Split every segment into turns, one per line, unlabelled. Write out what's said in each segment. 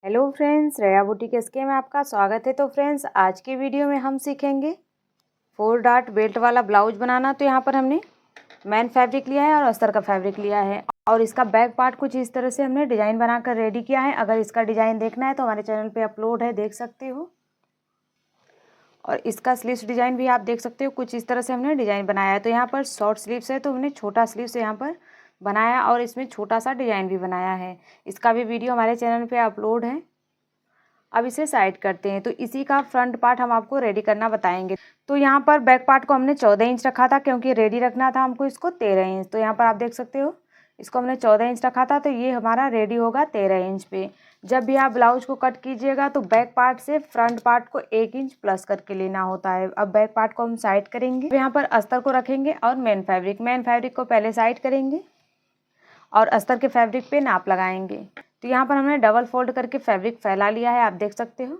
Hello friends, रेया boutique SK में आपका स्वागत है। तो फ्रेंड्स, आज के वीडियो में हम सीखेंगे 4 डॉट बेल्ट वाला ब्लाउज बनाना। तो यहाँ पर हमने मैन फैब्रिक लिया है और अस्तर का फैब्रिक लिया है और इसका बैक पार्ट कुछ इस तरह से हमने डिज़ाइन बनाकर रेडी किया है। अगर इसका डिज़ाइन देखना है तो हमारे चैनल पे अपलोड है, देख सकते हो। और इसका स्लीव्स डिज़ाइन भी आप देख सकते हो, कुछ इस तरह से हमने डिज़ाइन बनाया है। तो यहाँ पर शॉर्ट स्लीव्स है तो हमने छोटा स्लीव्स यहाँ पर बनाया और इसमें छोटा सा डिज़ाइन भी बनाया है। इसका भी वीडियो हमारे चैनल पे अपलोड है। अब इसे साइड करते हैं। तो इसी का फ्रंट पार्ट हम आपको रेडी करना बताएंगे। तो यहाँ पर बैक पार्ट को हमने 14 इंच रखा था क्योंकि रेडी रखना था हमको इसको 13 इंच। तो यहाँ पर आप देख सकते हो, इसको हमने 14 इंच रखा था, तो ये हमारा रेडी होगा 13 इंच पे। जब भी आप ब्लाउज को कट कीजिएगा तो बैक पार्ट से फ्रंट पार्ट को 1 इंच प्लस करके लेना होता है। अब बैक पार्ट को हम साइड करेंगे। यहाँ पर अस्तर को रखेंगे और मेन फैब्रिक को पहले साइड करेंगे और अस्तर के फैब्रिक पे नाप लगाएंगे। तो यहाँ पर हमने डबल फोल्ड करके फैब्रिक फैला लिया है, आप देख सकते हो।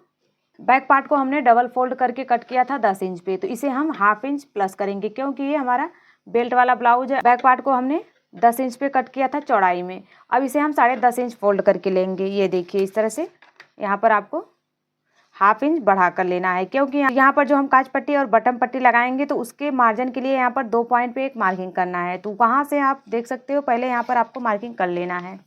बैक पार्ट को हमने डबल फोल्ड करके कट किया था 10 इंच पे, तो इसे हम हाफ इंच प्लस करेंगे क्योंकि ये हमारा बेल्ट वाला ब्लाउज है। बैक पार्ट को हमने 10 इंच पे कट किया था चौड़ाई में। अब इसे हम 10.5 इंच फोल्ड करके लेंगे। ये देखिए इस तरह से यहाँ पर आपको हाफ इंच बढ़ा कर लेना है क्योंकि यहाँ पर जो हम काज पट्टी और बटन पट्टी लगाएंगे तो उसके मार्जिन के लिए यहाँ पर 2 पॉइंट पे एक मार्किंग करना है। तो वहाँ से आप देख सकते हो, पहले यहाँ पर आपको मार्किंग कर लेना है।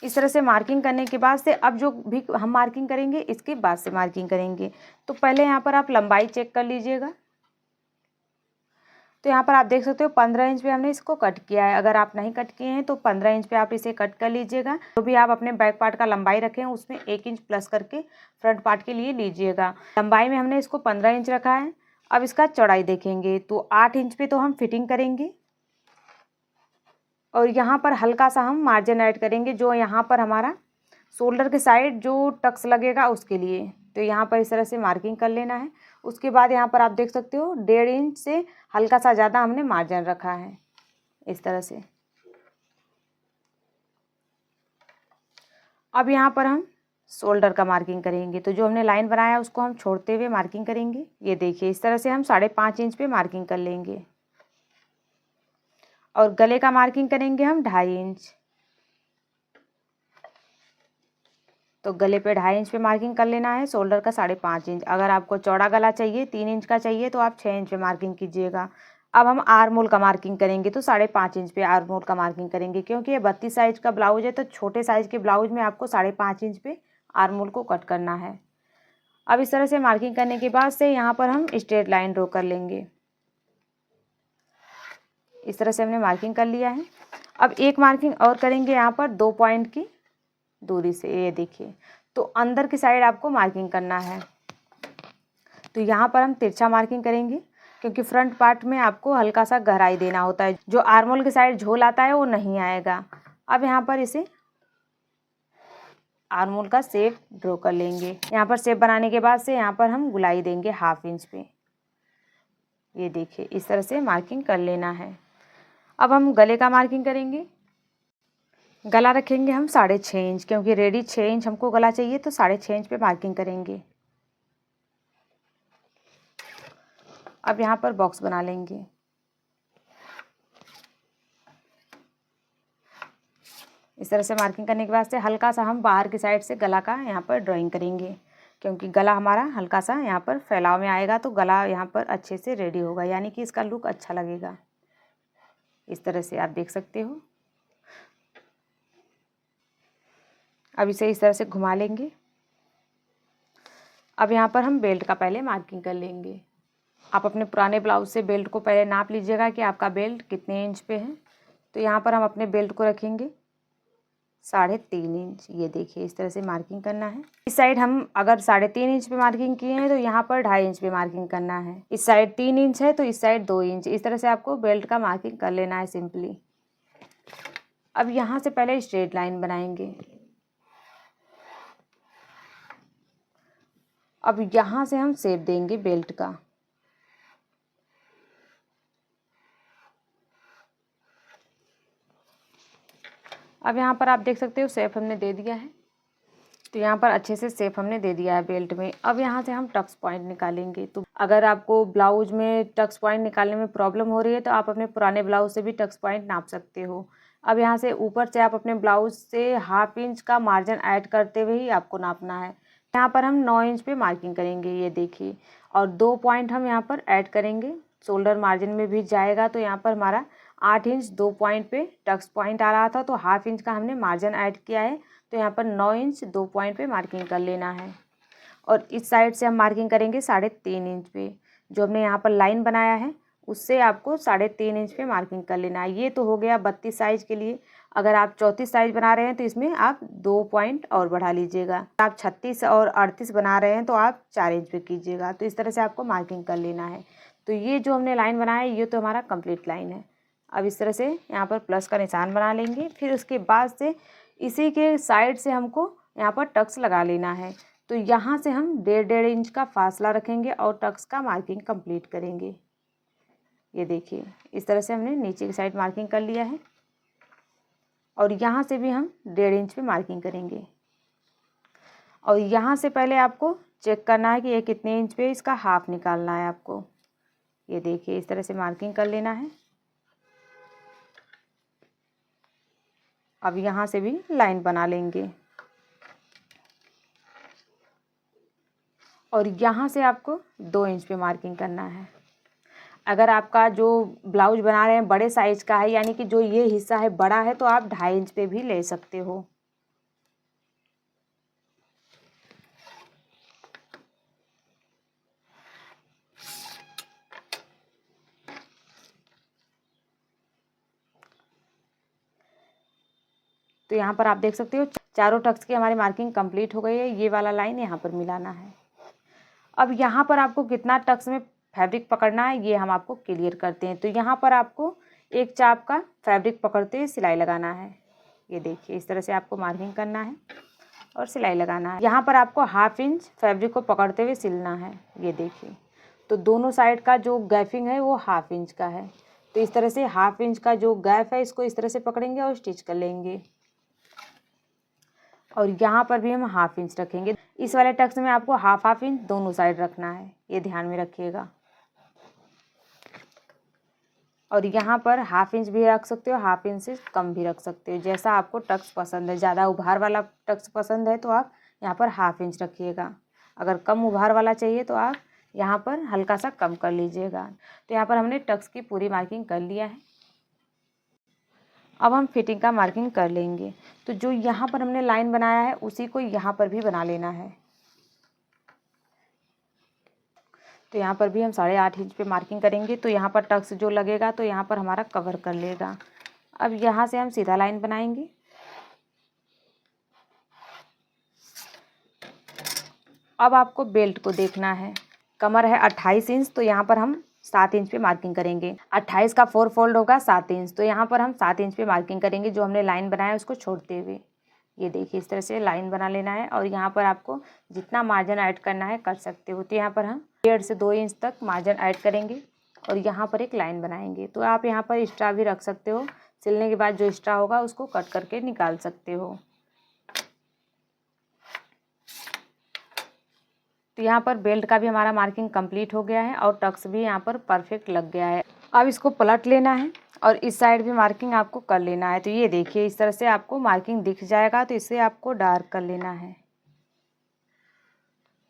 इस तरह से मार्किंग करने के बाद से अब जो भी हम मार्किंग करेंगे इसके बाद से मार्किंग करेंगे। तो पहले यहाँ पर आप लंबाई चेक कर लीजिएगा। तो यहाँ पर आप देख सकते हो 15 इंच पे हमने इसको कट किया है। अगर आप नहीं कट किए हैं तो 15 इंच पे आप इसे कट कर लीजिएगा। तो भी आप अपने बैक पार्ट का लंबाई रखें, उसमें 1 इंच प्लस करके फ्रंट पार्ट के लिए लीजिएगा। लंबाई में हमने इसको 15 इंच रखा है। अब इसका चौड़ाई देखेंगे तो 8 इंच पे तो हम फिटिंग करेंगे और यहाँ पर हल्का सा हम मार्जिन ऐड करेंगे, जो यहाँ पर हमारा शोल्डर के साइड जो टक्स लगेगा उसके लिए। तो यहाँ पर इस तरह से मार्किंग कर लेना है। उसके बाद यहाँ पर आप देख सकते हो 1.5 इंच से हल्का सा ज़्यादा हमने मार्जिन रखा है इस तरह से। अब यहाँ पर हम शोल्डर का मार्किंग करेंगे। तो जो हमने लाइन बनाया उसको हम छोड़ते हुए मार्किंग करेंगे। ये देखिए इस तरह से हम 5.5 इंच पे मार्किंग कर लेंगे और गले का मार्किंग करेंगे हम 2.5 इंच। तो गले पे 2.5 इंच पे मार्किंग कर लेना है, शोल्डर का 5.5 इंच। अगर आपको चौड़ा गला चाहिए, 3 इंच का चाहिए, तो आप 6 इंच पे मार्किंग कीजिएगा। अब हम आर्म होल का मार्किंग करेंगे। तो 5.5 इंच पे आर्म होल का मार्किंग करेंगे क्योंकि ये 32 साइज का ब्लाउज है। तो छोटे साइज के ब्लाउज में आपको 5.5 इंच पे आर्म होल को कट करना है। अब इस तरह से मार्किंग करने के बाद से यहाँ पर हम स्ट्रेट लाइन ड्रॉ कर लेंगे। इस तरह से हमने मार्किंग कर लिया है। अब एक मार्किंग और करेंगे यहाँ पर 2 पॉइंट की दूरी से। ये देखिए, तो अंदर की साइड आपको मार्किंग करना है। तो यहाँ पर हम तिरछा मार्किंग करेंगे क्योंकि फ्रंट पार्ट में आपको हल्का सा गहराई देना होता है। जो आर्मोल की साइड झोल आता है वो नहीं आएगा। अब यहाँ पर इसे आर्मोल का शेप ड्रॉ कर लेंगे। यहाँ पर शेप बनाने के बाद से यहाँ पर हम गुलाई देंगे हाफ इंच पे। ये देखिए इस तरह से मार्किंग कर लेना है। अब हम गले का मार्किंग करेंगे। गला रखेंगे हम 6.5 इंच क्योंकि रेडी 6 इंच हमको गला चाहिए, तो 6.5 इंच पे मार्किंग करेंगे। अब यहाँ पर बॉक्स बना लेंगे। इस तरह से मार्किंग करने के बाद से हल्का सा हम बाहर की साइड से गला का यहाँ पर ड्राइंग करेंगे क्योंकि गला हमारा हल्का सा यहाँ पर फैलाव में आएगा, तो गला यहाँ पर अच्छे से रेडी होगा, यानी कि इसका लुक अच्छा लगेगा। इस तरह से आप देख सकते हो। अब इसे इस तरह से घुमा लेंगे। अब यहाँ पर हम बेल्ट का पहले मार्किंग कर लेंगे। आप अपने पुराने ब्लाउज से बेल्ट को पहले नाप लीजिएगा कि आपका बेल्ट कितने इंच पे है। तो यहाँ पर हम अपने बेल्ट को रखेंगे 3.5 इंच। ये देखिए इस तरह से मार्किंग करना है। इस साइड हम अगर 3.5 इंच पे मार्किंग किए हैं तो यहाँ पर 2.5 इंच पे मार्किंग करना है। इस साइड 3 इंच है तो इस साइड 2 इंच। इस तरह से आपको बेल्ट का मार्किंग कर लेना है सिंपली। अब यहाँ से पहले स्ट्रेट लाइन बनाएंगे। अब यहाँ से हम शेप देंगे बेल्ट का। अब यहाँ पर आप देख सकते हो शेप हमने दे दिया है। तो यहाँ पर अच्छे से शेप हमने दे दिया है बेल्ट में। अब यहाँ से हम टक्स पॉइंट निकालेंगे। तो अगर आपको ब्लाउज में टक्स पॉइंट निकालने में प्रॉब्लम हो रही है तो आप अपने पुराने ब्लाउज से भी टक्स पॉइंट नाप सकते हो। अब यहाँ से ऊपर से आप अपने ब्लाउज से 1/2 इंच का मार्जिन ऐड करते हुए ही आपको नापना है। यहाँ पर हम 9 इंच पे मार्किंग करेंगे, ये देखिए, और 2 पॉइंट हम यहाँ पर ऐड करेंगे, शोल्डर मार्जिन में भी जाएगा। तो यहाँ पर हमारा 8 इंच 2 पॉइंट पे टक्स पॉइंट आ रहा था, तो 1/2 इंच का हमने मार्जिन ऐड किया है। तो यहाँ पर 9 इंच 2 पॉइंट पे मार्किंग कर लेना है। और इस साइड से हम मार्किंग करेंगे 3.5 इंच पे। जो हमने यहाँ पर लाइन बनाया है उससे आपको 3.5 इंच पे मार्किंग कर लेना है। ये तो हो गया 32 साइज के लिए। अगर आप 34 साइज बना रहे हैं तो इसमें आप 2 पॉइंट और बढ़ा लीजिएगा। आप 36 और 38 बना रहे हैं तो आप 4 इंच पे कीजिएगा। तो इस तरह से आपको मार्किंग कर लेना है। तो ये जो हमने लाइन बनाया है ये तो हमारा कंप्लीट लाइन है। अब इस तरह से यहाँ पर प्लस का निशान बना लेंगे। फिर उसके बाद से इसी के साइड से हमको यहाँ पर टक्स लगा लेना है। तो यहाँ से हम 1.5 इंच का फासला रखेंगे और टक्स का मार्किंग कंप्लीट करेंगे। ये देखिए, इस तरह से हमने नीचे की साइड मार्किंग कर लिया है और यहाँ से भी हम 1.5 इंच पे मार्किंग करेंगे। और यहाँ से पहले आपको चेक करना है कि ये कितने इंच पे, इसका हाफ निकालना है आपको। ये देखिए, इस तरह से मार्किंग कर लेना है। अब यहाँ से भी लाइन बना लेंगे और यहाँ से आपको 2 इंच पे मार्किंग करना है। अगर आपका जो ब्लाउज बना रहे हैं बड़े साइज का है, यानी कि जो ये हिस्सा है बड़ा है, तो आप 2.5 इंच पे भी ले सकते हो। तो यहाँ पर आप देख सकते हो चारों टक्स की हमारी मार्किंग कंप्लीट हो गई है। ये वाला लाइन यहाँ पर मिलाना है। अब यहाँ पर आपको कितना टक्स में फैब्रिक पकड़ना है ये हम आपको क्लियर करते हैं। तो यहाँ पर आपको एक चाप का फैब्रिक पकड़ते हुए सिलाई लगाना है। ये देखिए, इस तरह से आपको मार्किंग करना है और सिलाई लगाना है। यहाँ पर आपको 1/2 इंच फैब्रिक को पकड़ते हुए सिलना है। ये देखिए, तो दोनों साइड का जो गैपिंग है वो 1/2 इंच का है। तो इस तरह से 1/2 इंच का जो गैप है इसको इस तरह से पकड़ेंगे और स्टिच कर लेंगे। और यहाँ पर भी हम 1/2 इंच रखेंगे। इस वाले टक्स में आपको 1/2 इंच दोनों साइड रखना है, ये ध्यान में रखिएगा। और यहाँ पर 1/2 इंच भी रख सकते हो, 1/2 इंच से कम भी रख सकते हो, जैसा आपको टक्स पसंद है। ज़्यादा उभार वाला टक्स पसंद है तो आप यहाँ पर 1/2 इंच रखिएगा। अगर कम उभार वाला चाहिए तो आप यहाँ पर हल्का सा कम कर लीजिएगा। तो यहाँ पर हमने टक्स की पूरी मार्किंग कर लिया है। अब हम फिटिंग का मार्किंग कर लेंगे। तो जो यहाँ पर हमने लाइन बनाया है उसी को यहाँ पर भी बना लेना है। तो यहाँ पर भी हम 8.5 इंच पे मार्किंग करेंगे। तो यहाँ पर टक्स जो लगेगा तो यहाँ पर हमारा कवर कर लेगा। अब यहाँ से हम सीधा लाइन बनाएंगे। अब आपको बेल्ट को देखना है। कमर है 28 इंच, तो यहाँ पर हम 7 इंच पे मार्किंग करेंगे। 28 का 4 फोल्ड होगा 7 इंच, तो यहाँ पर हम 7 इंच पे मार्किंग करेंगे, जो हमने लाइन बनाया है उसको छोड़ते हुए। ये देखिए, इस तरह से लाइन बना लेना है और यहाँ पर आपको जितना मार्जिन ऐड करना है कर सकते हो। तो यहाँ पर हम 1.5 से 2 इंच तक मार्जिन ऐड करेंगे और यहाँ पर एक लाइन बनाएंगे। तो आप यहाँ पर एक्स्ट्रा भी रख सकते हो, सिलने के बाद जो एक्स्ट्रा होगा उसको कट करके निकाल सकते हो। तो यहाँ पर बेल्ट का भी हमारा मार्किंग कंप्लीट हो गया है और टक्स भी यहाँ पर परफेक्ट लग गया है। अब इसको पलट लेना है और इस साइड भी मार्किंग आपको कर लेना है। तो ये देखिए, इस तरह से आपको मार्किंग दिख जाएगा, तो इसे आपको डार्क कर लेना है।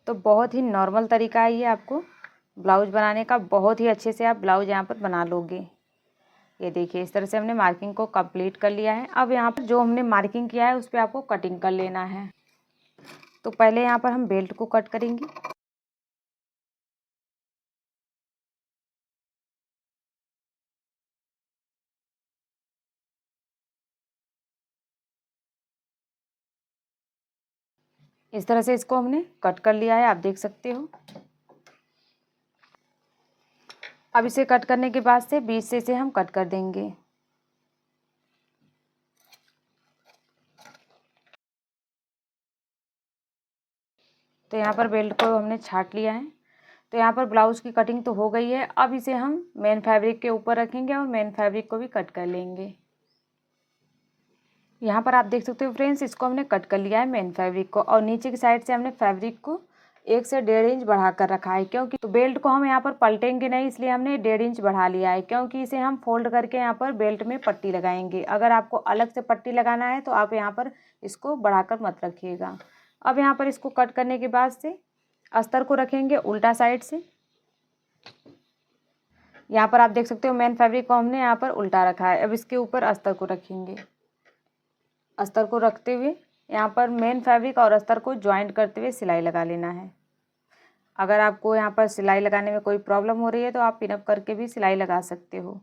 तो बहुत ही नॉर्मल तरीका है ये आपको ब्लाउज बनाने का। बहुत ही अच्छे से आप ब्लाउज यहाँ पर बना लोगे। ये देखिए, इस तरह से हमने मार्किंग को कंप्लीट कर लिया है। अब यहाँ पर जो हमने मार्किंग किया है उस पर आपको कटिंग कर लेना है। तो पहले यहाँ पर हम बेल्ट को कट करेंगे। इस तरह से इसको हमने कट कर लिया है, आप देख सकते हो। अब इसे कट करने के बाद से बीच से इसे हम कट कर देंगे। तो यहाँ पर बेल्ट को हमने छाट लिया है। तो यहाँ पर ब्लाउज की कटिंग तो हो गई है। अब इसे हम मेन फैब्रिक के ऊपर रखेंगे और मेन फैब्रिक को भी कट कर लेंगे। यहाँ पर आप देख सकते हो फ्रेंड्स, इसको हमने कट कर लिया है मेन फैब्रिक को, और नीचे की साइड से हमने फैब्रिक को 1 से 1.5 इंच बढ़ा कर रखा है, क्योंकि तो बेल्ट को हम यहाँ पर पलटेंगे नहीं, इसलिए हमने 1.5 इंच बढ़ा लिया है, क्योंकि इसे हम फोल्ड करके यहाँ पर बेल्ट में पट्टी लगाएंगे। अगर आपको अलग से पट्टी लगाना है तो आप यहाँ पर इसको बढ़ाकर मत रखिएगा। अब यहाँ पर इसको कट करने के बाद से अस्तर को रखेंगे उल्टा साइड से। यहाँ पर आप देख सकते हो मेन फैब्रिक को हमने यहाँ पर उल्टा रखा है। अब इसके ऊपर अस्तर को रखेंगे। अस्तर को रखते हुए यहाँ पर मेन फैब्रिक और अस्तर को ज्वाइंट करते हुए सिलाई लगा लेना है। अगर आपको यहाँ पर सिलाई लगाने में कोई प्रॉब्लम हो रही है तो आप पिनअप करके भी सिलाई लगा सकते हो।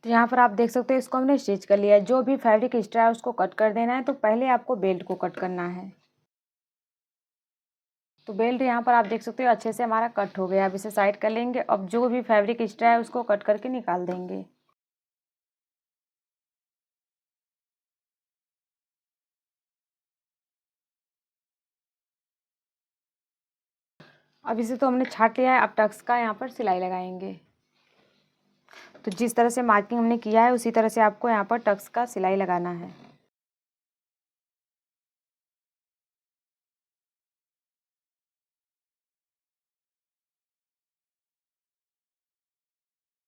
तो यहाँ पर आप देख सकते हो इसको हमने स्टिच कर लिया है। जो भी फैब्रिक एक्स्ट्रा है उसको कट कर देना है। तो पहले आपको बेल्ट को कट करना है। तो बेल्ट यहाँ पर आप देख सकते हो अच्छे से हमारा कट हो गया। अब इसे साइड कर लेंगे। अब जो भी फैब्रिक एक्स्ट्रा है उसको कट करके निकाल देंगे। अब इसे तो हमने छाट लिया है। अब टक्स का यहाँ पर सिलाई लगाएंगे। तो जिस तरह से मार्किंग हमने किया है उसी तरह से आपको यहाँ पर टक्स का सिलाई लगाना है।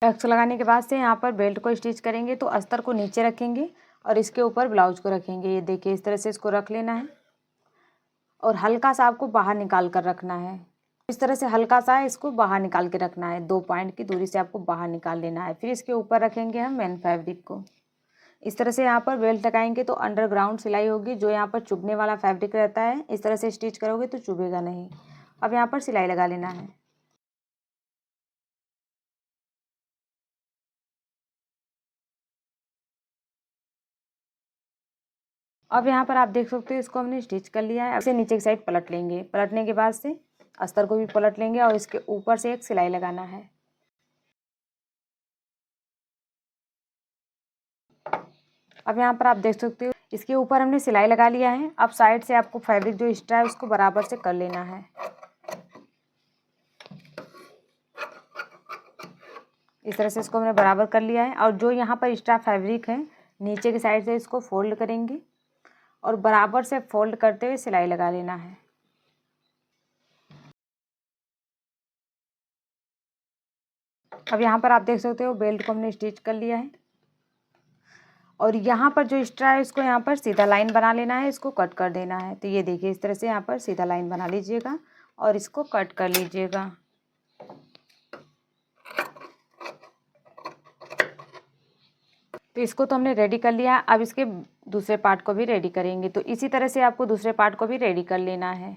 टक्स लगाने के बाद से यहाँ पर बेल्ट को स्टिच करेंगे। तो अस्तर को नीचे रखेंगे और इसके ऊपर ब्लाउज को रखेंगे। ये देखिए इस तरह से इसको रख लेना है और हल्का सा आपको बाहर निकाल कर रखना है। इस तरह से हल्का सा इसको बाहर निकाल के रखना है। 2 पॉइंट की दूरी से आपको बाहर निकाल लेना है। फिर इसके ऊपर रखेंगे हम मेन फैब्रिक को। इस तरह से यहाँ पर बेल्ट लगाएंगे तो अंडरग्राउंड सिलाई होगी। जो यहाँ पर चुभने वाला फैब्रिक रहता है, इस तरह से स्टिच करोगे तो चुभेगा नहीं। अब यहाँ पर सिलाई लगा लेना है। अब यहाँ पर आप देख सकते हो इसको हमने स्टिच कर लिया है। अब इसे नीचे की साइड पलट लेंगे। पलटने के बाद से अस्तर को भी पलट लेंगे और इसके ऊपर से एक सिलाई लगाना है। अब यहाँ पर आप देख सकते हो इसके ऊपर हमने सिलाई लगा लिया है। अब साइड से आपको फैब्रिक जो एक्स्ट्रा है उसको बराबर से कर लेना है। इस तरह से इसको हमने बराबर कर लिया है। और जो यहाँ पर एक्स्ट्रा फैब्रिक है नीचे की साइड से इसको फोल्ड करेंगे और बराबर से फोल्ड करते हुए सिलाई लगा लेना है। अब यहाँ पर आप देख सकते हो बेल्ट को हमने स्टिच कर लिया है और यहाँ पर जो एक्स्ट्रा है इसको यहाँ पर सीधा लाइन बना लेना है। इसको कट कर देना है। तो ये देखिए इस तरह से यहाँ पर सीधा लाइन बना लीजिएगा और इसको कट कर लीजिएगा। तो इसको तो हमने रेडी कर लिया। अब इसके दूसरे पार्ट को भी रेडी करेंगे। तो इसी तरह से आपको दूसरे पार्ट को भी रेडी कर लेना है।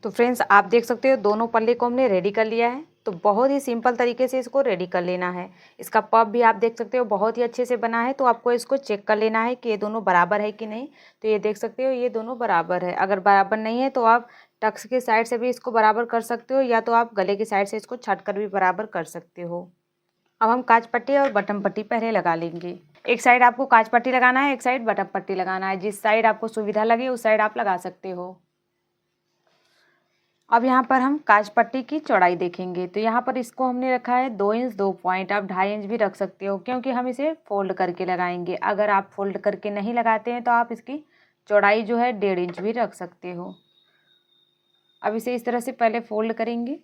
तो फ्रेंड्स आप देख सकते हो दोनों पल्ले को हमने रेडी कर लिया है। तो बहुत ही सिंपल तरीके से इसको रेडी कर लेना है। इसका पफ भी आप देख सकते हो बहुत ही अच्छे से बना है। तो आपको इसको चेक कर लेना है कि ये दोनों बराबर है कि नहीं। तो ये देख सकते हो ये दोनों बराबर है। अगर बराबर नहीं है तो आप टक्स के साइड से भी इसको बराबर कर सकते हो, या तो आप गले की साइड से इसको छट कर भी बराबर कर सकते हो। अब हम काज पट्टी और बटन पट्टी पहले लगा लेंगे। एक साइड आपको काज पट्टी लगाना है, एक साइड बटन पट्टी लगाना है। जिस साइड आपको सुविधा लगे उस साइड आप लगा सकते हो। अब यहाँ पर हम काज पट्टी की चौड़ाई देखेंगे। तो यहाँ पर इसको हमने रखा है 2 इंच 2 पॉइंट। आप 2.5 इंच भी रख सकते हो, क्योंकि हम इसे फोल्ड करके लगाएंगे। अगर आप फोल्ड करके नहीं लगाते हैं तो आप इसकी चौड़ाई जो है 1.5 इंच भी रख सकते हो। अब इसे इस तरह से पहले फोल्ड करेंगे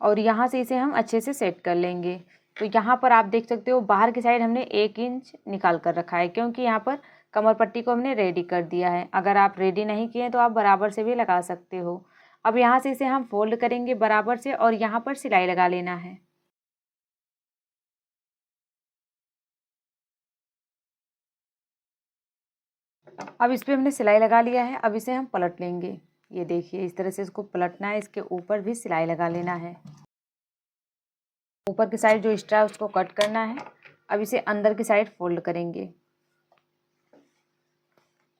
और यहाँ से इसे हम अच्छे से सेट कर लेंगे। तो यहाँ पर आप देख सकते हो बाहर की साइड हमने 1 इंच निकाल कर रखा है, क्योंकि यहाँ पर कमर पट्टी को हमने रेडी कर दिया है। अगर आप रेडी नहीं किए तो आप बराबर से भी लगा सकते हो। अब यहाँ से इसे हम फोल्ड करेंगे बराबर से और यहाँ पर सिलाई लगा लेना है। अब इस पर हमने सिलाई लगा लिया है। अब इसे हम पलट लेंगे। ये देखिए इस तरह से इसको पलटना है। इसके ऊपर भी सिलाई लगा लेना है। ऊपर की साइड जो एक्स्ट्रा है उसको कट करना है। अब इसे अंदर की साइड फोल्ड करेंगे।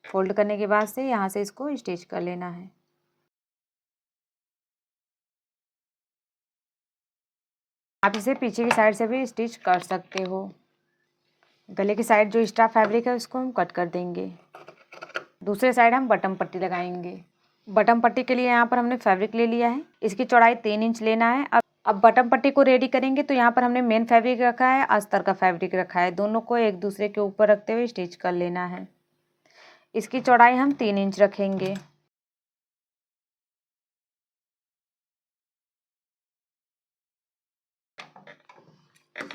फोल्ड करने के बाद से यहाँ से इसको स्टिच कर लेना है। आप इसे पीछे की साइड से भी स्टिच कर सकते हो। गले की साइड जो एक्स्ट्रा फैब्रिक है उसको हम कट कर देंगे। दूसरे साइड हम बटन पट्टी लगाएंगे। बटन पट्टी के लिए यहाँ पर हमने फैब्रिक ले लिया है, इसकी चौड़ाई 3 इंच लेना है। अब बटन पट्टी को रेडी करेंगे तो यहाँ पर हमने मेन फैब्रिक रखा है, अस्तर का फैब्रिक रखा है, दोनों को एक दूसरे के ऊपर रखते हुए स्टिच कर लेना है। इसकी चौड़ाई हम 3 इंच रखेंगे।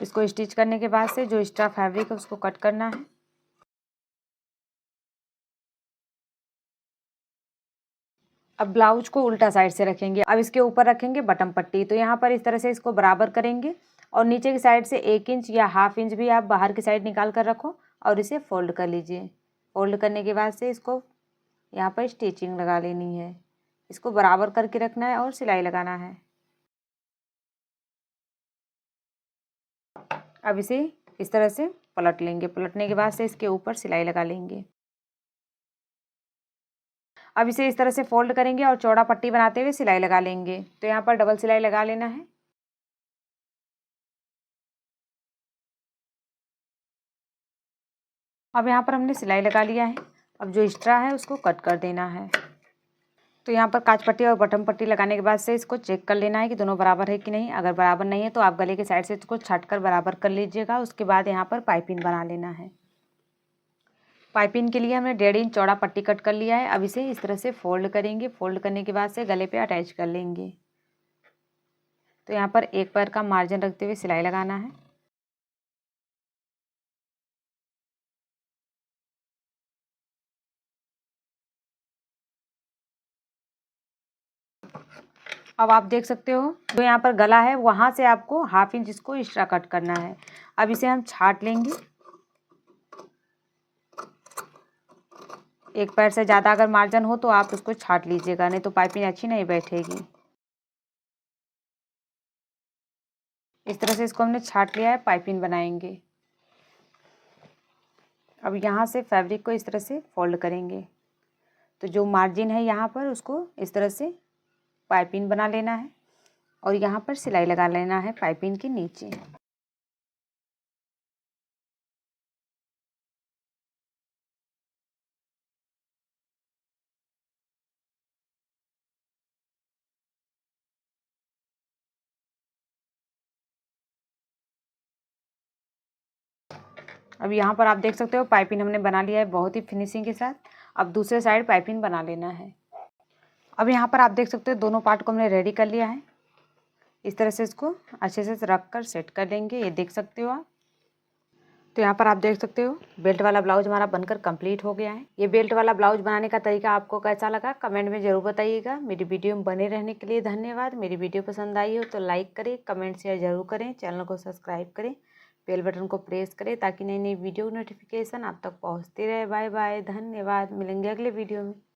इसको स्टिच करने के बाद से जो एक्स्ट्रा फैब्रिक है उसको कट करना है। अब ब्लाउज को उल्टा साइड से रखेंगे। अब इसके ऊपर रखेंगे बटन पट्टी, तो यहाँ पर इस तरह से इसको बराबर करेंगे और नीचे की साइड से 1 इंच या हाफ इंच भी आप बाहर की साइड निकाल कर रखो और इसे फोल्ड कर लीजिए। फोल्ड करने के बाद से इसको यहाँ पर स्टिचिंग लगा लेनी है। इसको बराबर करके रखना है और सिलाई लगाना है। अब इसे इस तरह से पलट लेंगे। पलटने के बाद से इसके ऊपर सिलाई लगा लेंगे। अब इसे इस तरह से फोल्ड करेंगे और चौड़ा पट्टी बनाते हुए सिलाई लगा लेंगे। तो यहाँ पर डबल सिलाई लगा लेना है। अब यहाँ पर हमने सिलाई लगा लिया है। अब जो एक्स्ट्रा है उसको कट कर देना है। तो यहाँ पर काज पट्टी और बटन पट्टी लगाने के बाद से इसको चेक कर लेना है कि दोनों बराबर है कि नहीं। अगर बराबर नहीं है तो आप गले के साइड से इसको छाट कर बराबर कर लीजिएगा। उसके बाद यहाँ पर पाइपिंग बना लेना है। पाइपिंग के लिए हमने 1.5 इंच चौड़ा पट्टी कट कर लिया है। अब इसे इस तरह से फोल्ड करेंगे। फोल्ड करने के बाद से गले पे अटैच कर लेंगे। तो यहाँ पर एक पैर का मार्जिन रखते हुए सिलाई लगाना है। अब आप देख सकते हो जो यहाँ पर गला है वहाँ से आपको हाफ इंच इसको एक्स्ट्रा कट करना है। अब इसे हम छाट लेंगे। एक पैर से ज़्यादा अगर मार्जिन हो तो आप उसको छाट लीजिएगा, नहीं तो पाइपिंग अच्छी नहीं बैठेगी। इस तरह से इसको हमने छाट लिया है। पाइपिंग बनाएंगे। अब यहाँ से फैब्रिक को इस तरह से फोल्ड करेंगे। तो जो मार्जिन है यहाँ पर उसको इस तरह से पाइपिंग बना लेना है और यहाँ पर सिलाई लगा लेना है पाइपिंग के नीचे। अब यहाँ पर आप देख सकते हो पाइपिंग हमने बना लिया है बहुत ही फिनिशिंग के साथ। अब दूसरे साइड पाइपिंग बना लेना है। अब यहाँ पर आप देख सकते हो दोनों पार्ट को हमने रेडी कर लिया है। इस तरह से इसको अच्छे से रख कर सेट कर लेंगे। ये देख सकते हो आप। तो यहाँ पर आप देख सकते हो बेल्ट वाला ब्लाउज हमारा बनकर कंप्लीट हो गया है। ये बेल्ट वाला ब्लाउज बनाने का तरीका आपको कैसा लगा कमेंट में ज़रूर बताइएगा। मेरी वीडियो में बने रहने के लिए धन्यवाद। मेरी वीडियो पसंद आई हो तो लाइक करें, कमेंट शेयर ज़रूर करें, चैनल को सब्सक्राइब करें, बेल बटन को प्रेस करें ताकि नई नई वीडियो नोटिफिकेशन आप तक पहुँचती रहे। बाय बाय, धन्यवाद। मिलेंगे अगले वीडियो में।